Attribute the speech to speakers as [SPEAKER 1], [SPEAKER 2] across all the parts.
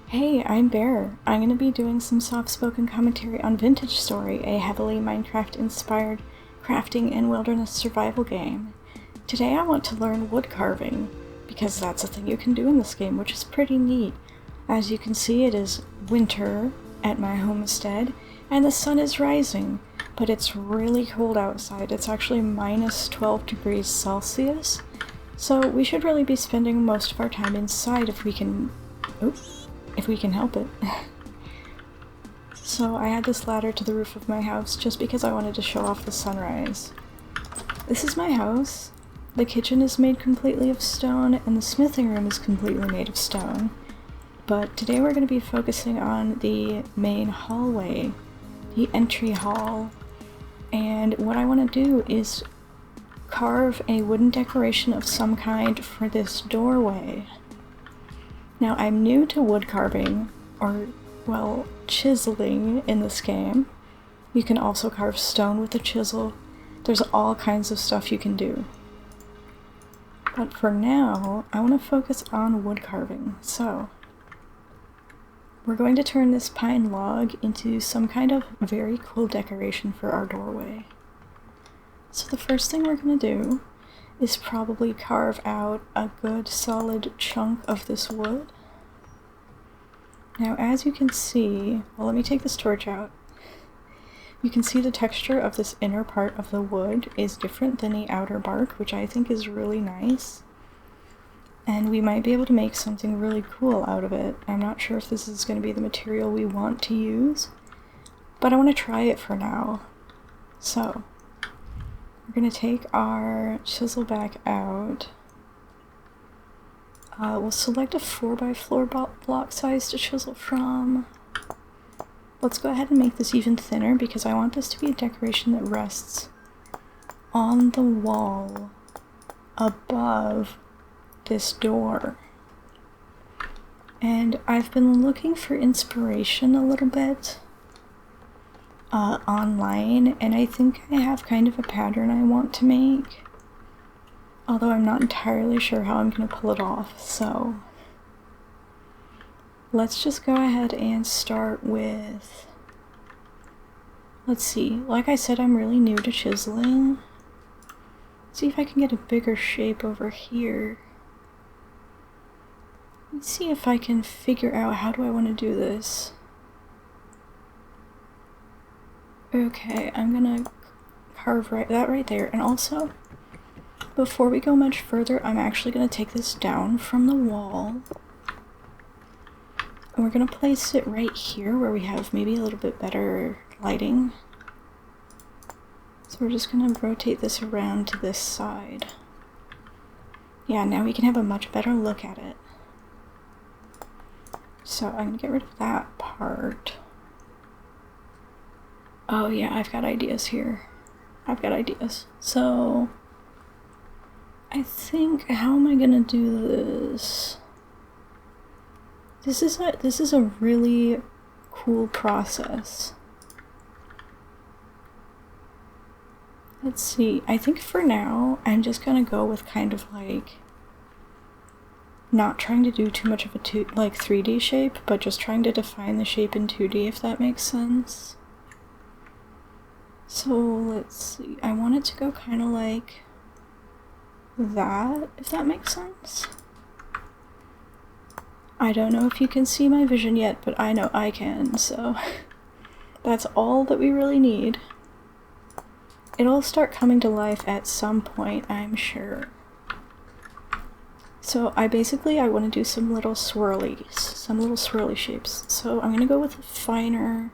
[SPEAKER 1] Hey, I'm Bear. I'm going to be doing some soft-spoken commentary on Vintage Story, a heavily Minecraft-inspired crafting and wilderness survival game. Today I want to learn wood carving, because that's a thing you can do in this game, which is pretty neat. As you can see, it is winter at my homestead, and the sun is rising, but it's really cold outside. It's actually minus 12 degrees Celsius, so we should really be spending most of our time inside if we can... if we can help it. So I had this ladder to the roof of my house just because I wanted to show off the sunrise. This is my house. The kitchen is made completely of stone, and the smithing room is completely made of stone. But today we're going to be focusing on the main hallway, the entry hall. And what I want to do is carve a wooden decoration of some kind for this doorway. Now, I'm new to wood carving, or, well, chiseling in this game. You can also carve stone with a chisel. There's all kinds of stuff you can do. But for now, I want to focus on wood carving, so we're going to turn this pine log into some kind of very cool decoration for our doorway. So the first thing we're going to do is probably carve out a good solid chunk of this wood. Now, as you can see, well, let me take this torch out. You can see the texture of this inner part of the wood is different than the outer bark, which I think is really nice. And we might be able to make something really cool out of it. I'm not sure if this is going to be the material we want to use, but I want to try it for now. So, we're going to take our chisel back out. We'll select a 4x4 block size to chisel from. Let's go ahead and make this even thinner because I want this to be a decoration that rests on the wall above this door. And I've been looking for inspiration a little bit online, and I think I have kind of a pattern I want to make. Although I'm not entirely sure how I'm going to pull it off, so let's just go ahead and start with, let's see, like I said, I'm really new to chiseling. Let's see if I can get a bigger shape over here. Let's see if I can figure out how do I want to do this. Okay, I'm gonna carve that right there, and also, before we go much further, I'm actually going to take this down from the wall. And we're going to place it right here where we have maybe a little bit better lighting. So we're just going to rotate this around to this side. Yeah, now we can have a much better look at it. So I'm going to get rid of that part. Oh yeah, I've got ideas here. I've got ideas. So I think, how am I gonna do this? This is a really cool process. Let's see, I think for now, I'm just gonna go with kind of like, not trying to do too much of a 3D shape, but just trying to define the shape in 2D, if that makes sense. So, let's see, I want it to go kind of like that, if that makes sense. I don't know if you can see my vision yet, but I know I can, so that's all that we really need. It'll start coming to life at some point, I'm sure. So I want to do some little swirly shapes. So I'm gonna go with a finer,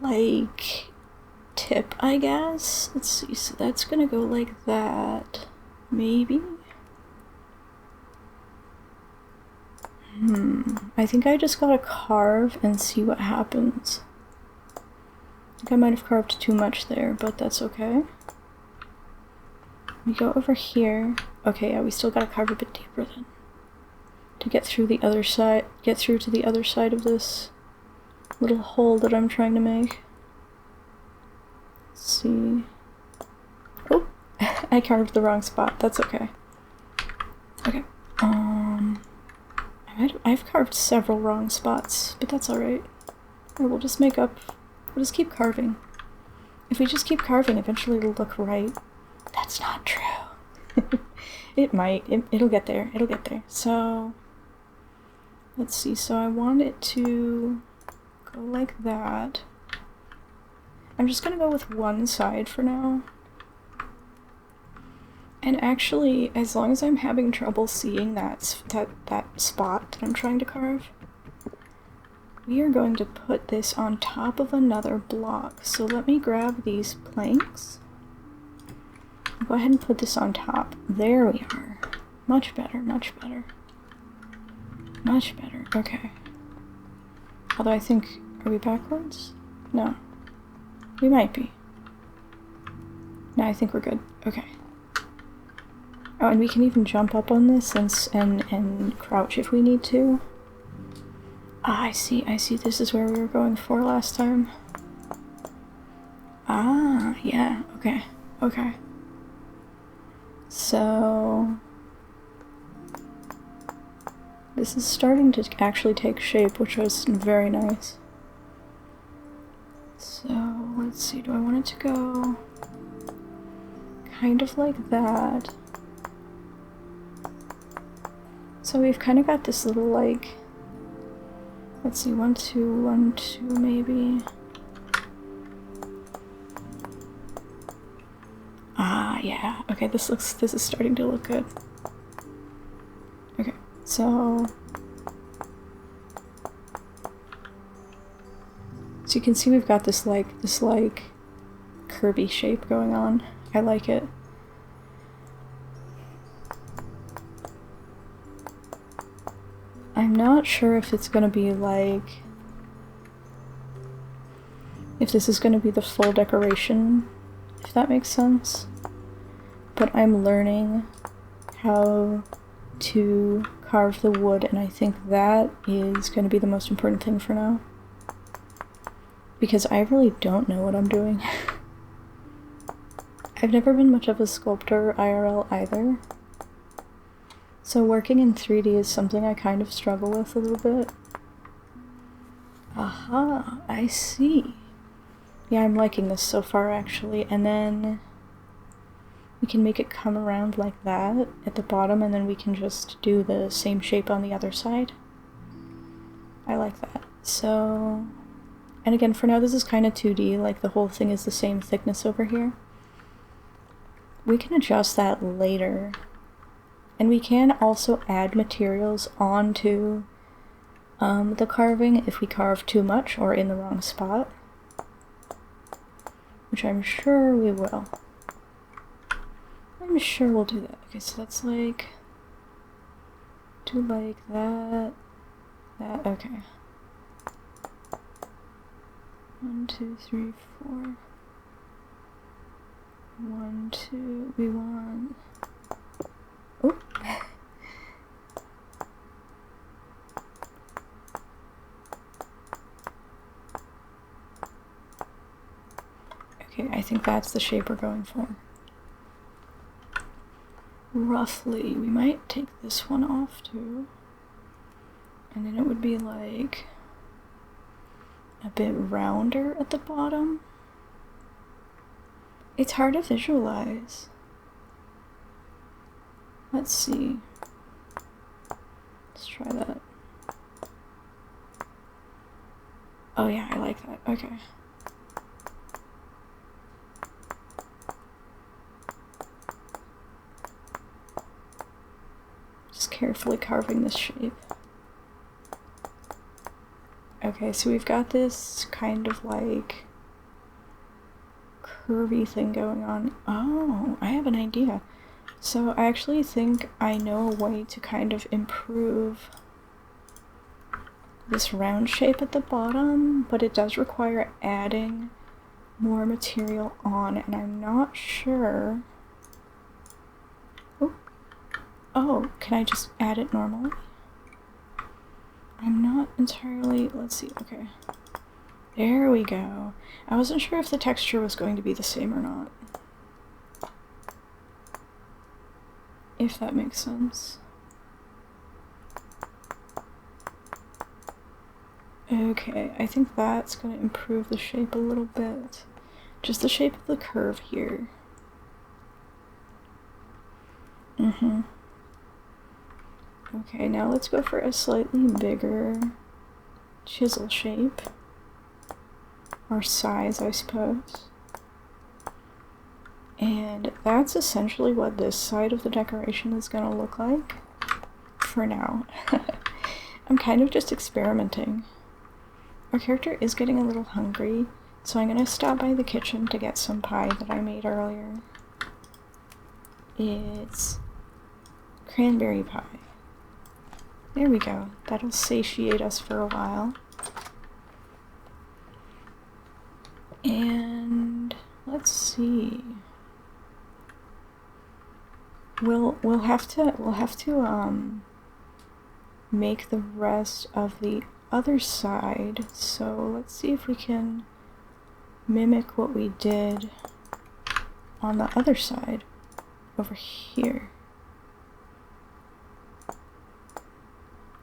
[SPEAKER 1] like, tip, I guess. Let's see, so that's gonna go like that, maybe? I think I just gotta carve and see what happens. I think I might have carved too much there, but that's okay. We go over here. Okay, yeah, we still gotta carve a bit deeper then. To get through the other side, to the other side of this little hole that I'm trying to make. See. Oh, I carved the wrong spot. That's okay. Okay. I've carved several wrong spots, but that's alright. We'll just make up. We'll just keep carving. If we just keep carving, eventually it'll look right. That's not true. It might. It'll get there. It'll get there. So, let's see. So I want it to go like that. I'm just gonna go with one side for now. And actually, as long as I'm having trouble seeing that spot that I'm trying to carve, we are going to put this on top of another block. So let me grab these planks. Go ahead and put this on top. There we are. Much better, much better. Much better. Okay. Although I think... Are we backwards? No. We might be. No, I think we're good. Okay. Oh, and we can even jump up on this and crouch if we need to. Ah, I see. This is where we were going for last time. Ah, yeah. Okay. Okay. So... This is starting to actually take shape, which was very nice. So, let's see. Do I want it to go kind of like that? So we've kind of got this little, like, let's see, 1, 2, 1, 2, maybe. Ah, yeah. Okay, this is starting to look good. Okay, so you can see we've got this curvy shape going on. I like it. I'm not sure if it's gonna be like... if this is gonna be the full decoration, if that makes sense. But I'm learning how to carve the wood, and I think that is gonna be the most important thing for now. Because I really don't know what I'm doing. I've never been much of a sculptor IRL either. So working in 3D is something I kind of struggle with a little bit. Aha, I see. Yeah, I'm liking this so far actually. And then we can make it come around like that at the bottom, and then we can just do the same shape on the other side. I like that. So, and again, for now this is kind of 2D, like the whole thing is the same thickness over here. We can adjust that later. And we can also add materials onto the carving if we carve too much or in the wrong spot. Which I'm sure we will. I'm sure we'll do that. Okay, so that's like... do like that. That, okay. 1, 2, 3, 4. 1, 2, we want... Oh. Okay, I think that's the shape we're going for. Roughly, we might take this one off too. And then it would be like a bit rounder at the bottom. It's hard to visualize. Let's see. Let's try that. Oh yeah, I like that. Okay. Just carefully carving this shape. Okay, so we've got this kind of like curvy thing going on. Oh, I have an idea. So I actually think I know a way to kind of improve this round shape at the bottom, but it does require adding more material on, and I'm not sure. Oh, can I just add it normally? I'm not entirely... let's see, okay. There we go. I wasn't sure if the texture was going to be the same or not. If that makes sense. Okay, I think that's going to improve the shape a little bit. Just the shape of the curve here. Okay, now let's go for a slightly bigger chisel shape. Or size, I suppose. And that's essentially what this side of the decoration is going to look like for now. I'm kind of just experimenting. Our character is getting a little hungry, so I'm going to stop by the kitchen to get some pie that I made earlier. It's cranberry pie. There we go. That'll satiate us for a while. And let's see. We'll have to make the rest of the other side. So let's see if we can mimic what we did on the other side over here.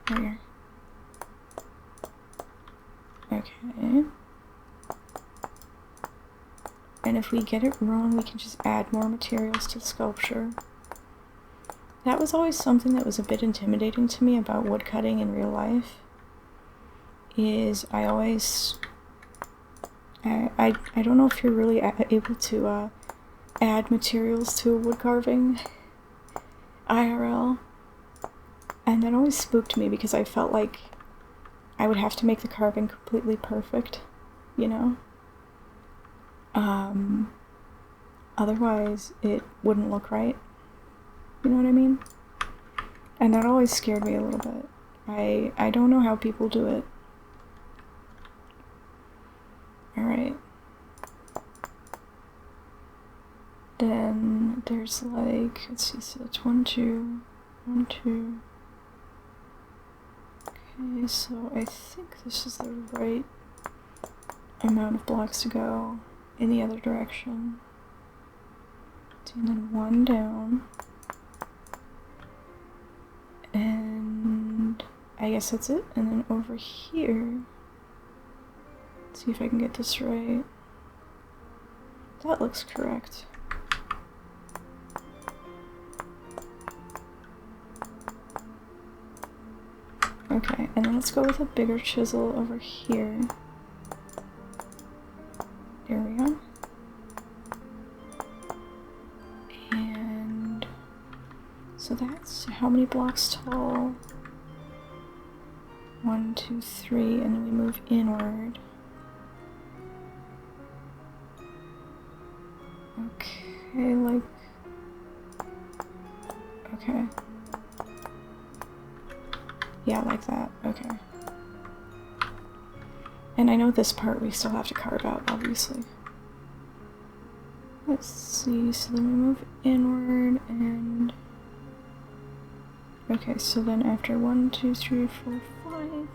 [SPEAKER 1] There. Okay. And if we get it wrong, we can just add more materials to the sculpture. That was always something that was a bit intimidating to me about woodcutting in real life. I don't know if you're really able to add materials to a wood carving IRL. And that always spooked me because I felt like I would have to make the carving completely perfect, you know? Otherwise it wouldn't look right. You know what I mean? And that always scared me a little bit. I don't know how people do it. Alright. Then there's like, let's see, so it's 1, 2, 1, 2. Okay, so I think this is the right amount of blocks to go in the other direction. And then 1 down. And I guess that's it. And then over here, let's see if I can get this right. That looks correct. Okay, and then let's go with a bigger chisel over here. There we go. And so that's how many blocks tall? 1, 2, 3, and then we move inward. Okay, like... Okay. Yeah, like that. Okay. And I know this part we still have to carve out, obviously. Let's see, so then we move inward and... Okay, so then after 1, 2, 3, 4, 5,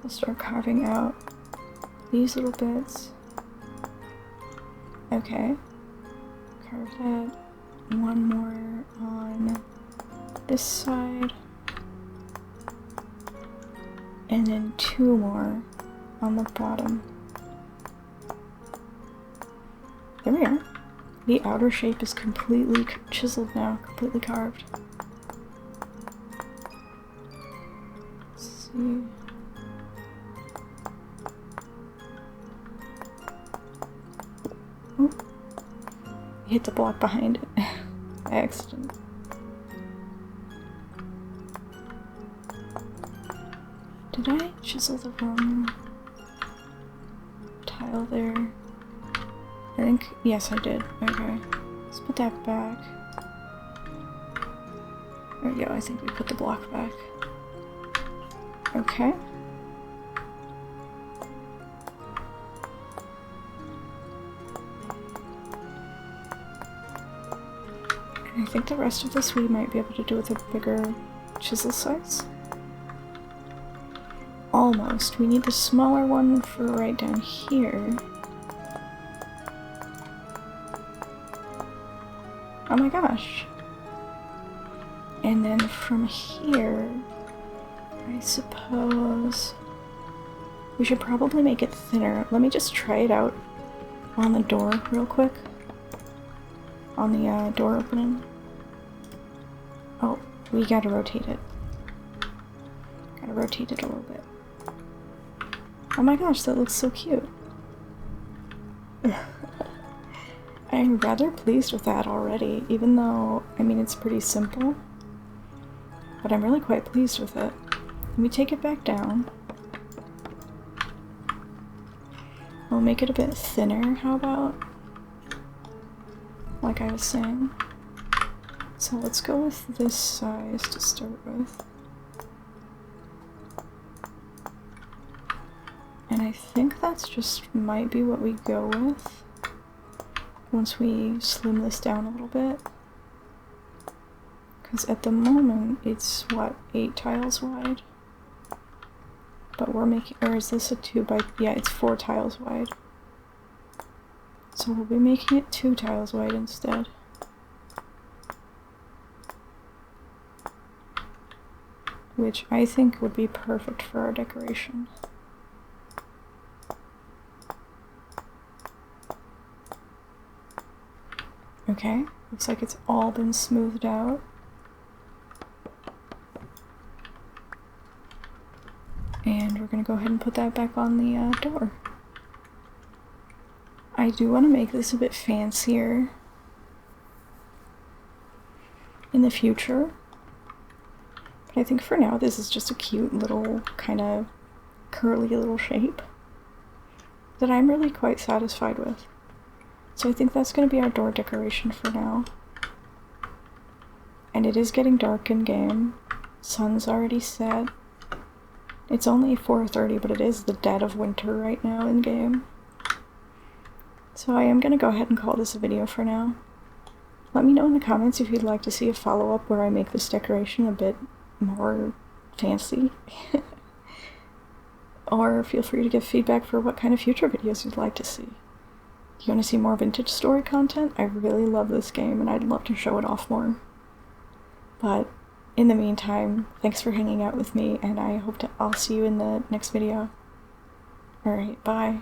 [SPEAKER 1] I'll start carving out these little bits. Okay. Carve that. 1 more on this side. And then 2 more on the bottom. There we are. The outer shape is completely chiseled now, completely carved. Let's see. Oh. Hit the block behind it by accident. Did I chisel the wrong tile there? I think, yes I did. Okay. Let's put that back. There we go, I think we put the block back. Okay. And I think the rest of this we might be able to do with a bigger chisel size. Almost. We need the smaller one for right down here. Oh my gosh. And then from here, I suppose We should probably make it thinner. Let me just try it out on the door real quick. On the door opening. Oh, we gotta rotate it. Gotta rotate it a little bit. Oh my gosh, that looks so cute. I'm rather pleased with that already, even though, I mean, it's pretty simple. But I'm really quite pleased with it. Let me take it back down. We'll make it a bit thinner, how about? Like I was saying. So let's go with this size to start with. And I think that's just might be what we go with once we slim this down a little bit. Because at the moment it's what, 8 tiles wide? But we're making, or is this a 2 by, yeah, it's 4 tiles wide. So we'll be making it 2 tiles wide instead. Which I think would be perfect for our decoration. Okay, looks like it's all been smoothed out. And we're gonna go ahead and put that back on the door. I do want to make this a bit fancier in the future. But I think for now this is just a cute little kind of curly little shape that I'm really quite satisfied with. So I think that's going to be our door decoration for now. And it is getting dark in game. Sun's already set. It's only 4:30, but it is the dead of winter right now in game. So I am going to go ahead and call this a video for now. Let me know in the comments if you'd like to see a follow-up where I make this decoration a bit more fancy. Or feel free to give feedback for what kind of future videos you'd like to see. Do you want to see more vintage story content? I really love this game and I'd love to show it off more. But in the meantime, thanks for hanging out with me and I hope I'll see you in the next video. Alright, bye.